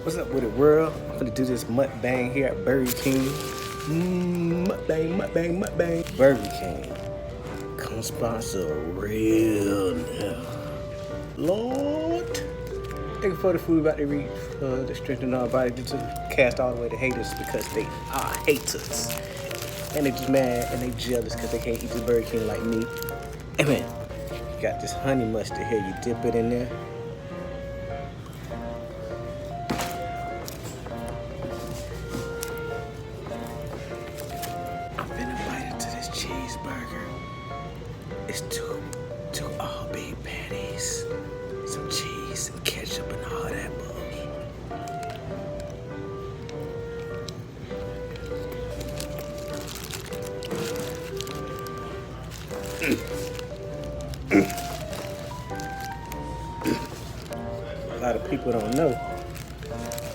What's up with it, world? I'm gonna do this mukbang here at Burger King. Mukbang. Burger King. Come sponsor a real nigga. Lord. Thank you for the food about to reach to strengthen our body to cast all the way to haters because they are haters. And they just mad and they jealous because they can't eat the Burger King like me. Hey man, you got this honey mustard here, you dip it in there. I'm finna bite into this cheeseburger. It's two all beef patties, some cheese and ketchup and all that bullshit. A lot of people don't know.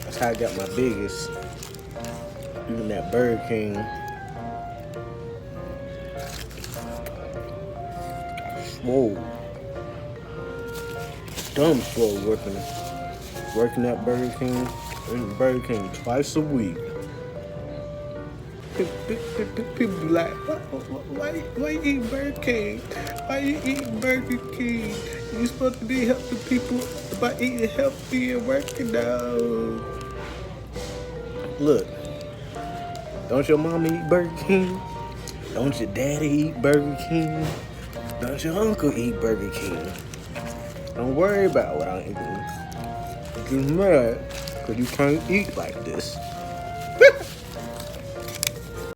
That's how I got my biggest. Even that Burger King. Swole. Dumb swole working at Burger King. Eating Burger King twice a week. People be like, why you eating Burger King? Why you eating Burger King? You supposed to be helping people by eating healthy and working out. Look, don't your mama eat Burger King? Don't your daddy eat Burger King? Don't your uncle eat Burger King? Don't worry about what I'm eating. You're just mad because you can't eat like this.